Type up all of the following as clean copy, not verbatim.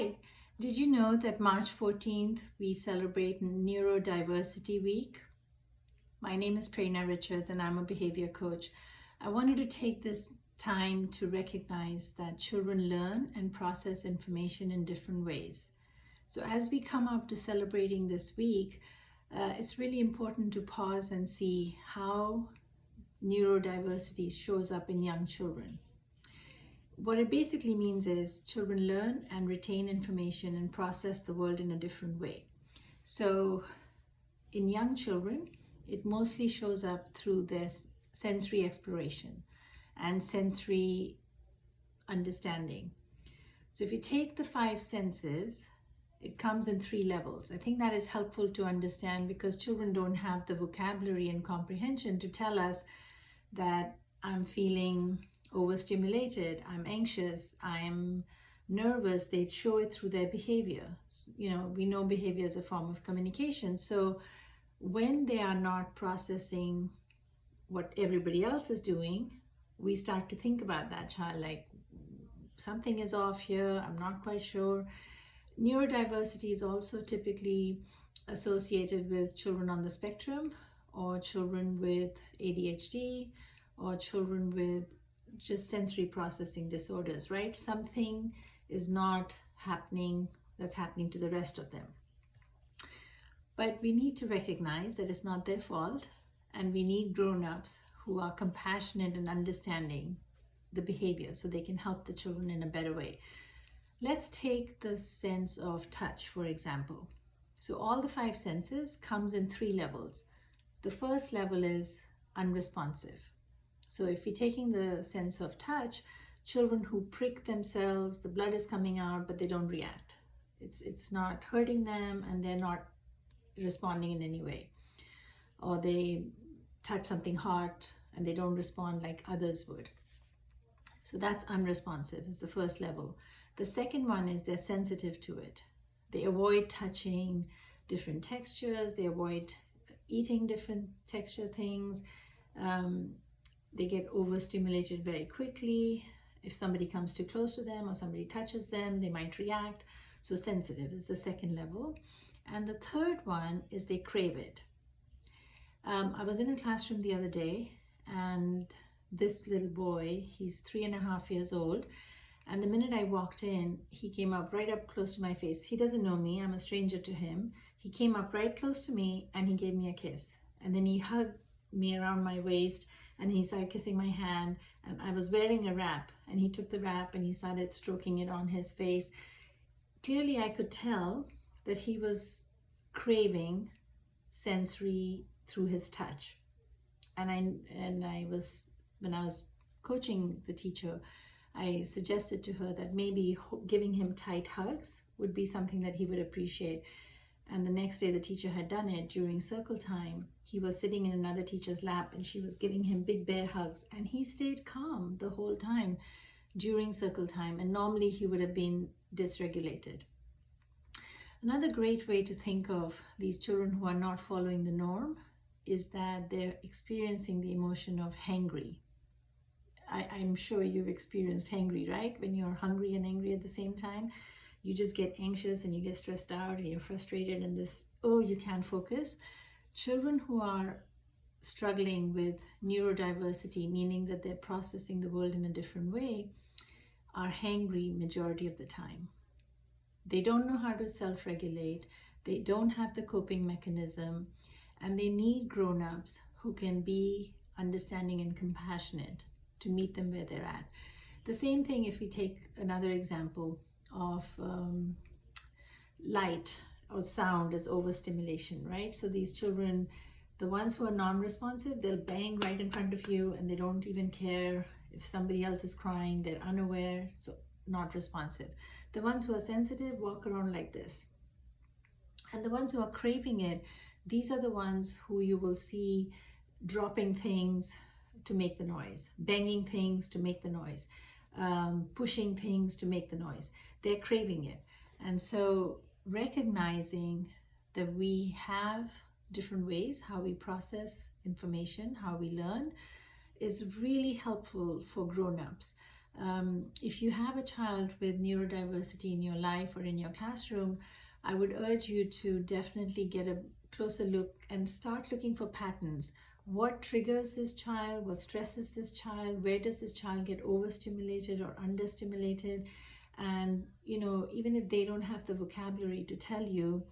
Hi, did you know that March 14th we celebrate Neurodiversity Week? My name is Prerna Richards and I'm a behavior coach. I wanted to take this time to recognize that children learn and process information in different ways. So as we come up to celebrating this week, it's really important to pause and see how neurodiversity shows up in young children. What it basically means is children learn and retain information and process the world in a different way. So in young children, it mostly shows up through this sensory exploration and sensory understanding. So if you take the 5 senses, it comes in 3 levels. I think that is helpful to understand because children don't have the vocabulary and comprehension to tell us that I'm feeling overstimulated, I'm anxious, I'm nervous. They show it through their behavior. We know behavior is a form of communication. So when they are not processing what everybody else is doing, we start to think about that child like something is off here, I'm not quite sure. Neurodiversity is also typically associated with children on the spectrum or children with ADHD or children with just sensory processing disorders, right? Something is not happening that's happening to the rest of them. But we need to recognize that it's not their fault, and we need grown-ups who are compassionate and understanding the behavior so they can help the children in a better way. Let's take the sense of touch, for example. So all the 5 senses comes in 3 levels. The first level is unresponsive. So if we're taking the sense of touch, children who prick themselves, the blood is coming out, but they don't react. It's not hurting them and they're not responding in any way. Or they touch something hot and they don't respond like others would. So that's unresponsive, it's the first level. The second one is they're sensitive to it. They avoid touching different textures, they avoid eating different texture things. They get overstimulated very quickly. If somebody comes too close to them or somebody touches them, they might react. So sensitive is the second level. And the third one is they crave it. I was in a classroom the other day and this little boy, he's 3.5 years old. And the minute I walked in, he came up right up close to my face. He doesn't know me, I'm a stranger to him. He came up right close to me and he gave me a kiss. And then he hugged me around my waist and he started kissing my hand, and I was wearing a wrap and he took the wrap and he started stroking it on his face. Clearly I could tell that he was craving sensory through his touch. And I was, when I was coaching the teacher, I suggested to her that maybe giving him tight hugs would be something that he would appreciate. And the next day the teacher had done it during circle time. He was sitting in another teacher's lap and she was giving him big bear hugs and he stayed calm the whole time during circle time, and normally he would have been dysregulated. Another great way to think of these children who are not following the norm is that they're experiencing the emotion of hangry. I'm sure you've experienced hangry, right? When you're hungry and angry at the same time, you just get anxious and you get stressed out and you're frustrated and you can't focus. Children who are struggling with neurodiversity, meaning that they're processing the world in a different way, are hangry majority of the time. They don't know how to self-regulate, they don't have the coping mechanism, and they need grown-ups who can be understanding and compassionate to meet them where they're at. The same thing if we take another example of light or sound as overstimulation, right? So these children, the ones who are non-responsive, they'll bang right in front of you and they don't even care if somebody else is crying, they're unaware, so not responsive. The ones who are sensitive walk around like this. And the ones who are craving it, these are the ones who you will see dropping things to make the noise, banging things to make the noise, pushing things to make the noise. They're craving it. And so recognizing that we have different ways how we process information, how we learn, is really helpful for grown-ups. If you have a child with neurodiversity in your life or in your classroom, I would urge you to definitely get a closer look and start looking for patterns. What triggers this child? What stresses this child? Where does this child get overstimulated or understimulated? And, even if they don't have the vocabulary to tell you,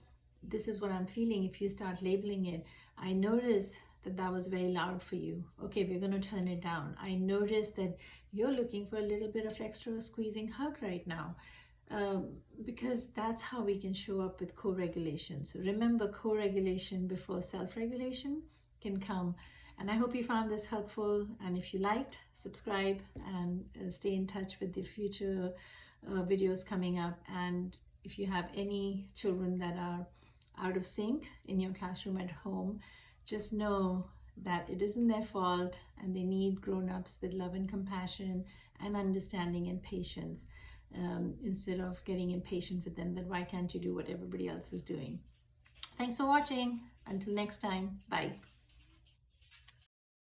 this is what I'm feeling, if you start labeling it, I notice that was very loud for you. Okay, we're going to turn it down. I notice that you're looking for a little bit of extra squeezing hug right now. Because that's how we can show up with co-regulation. So remember, co-regulation before self-regulation can come. And I hope you found this helpful. And if you liked, subscribe and stay in touch with the future videos coming up. And if you have any children that are out of sync in your classroom at home, just know that it isn't their fault and they need grown-ups with love and compassion and understanding and patience, instead of getting impatient with them that why can't you do what everybody else is doing. Thanks for watching. Until next time, bye.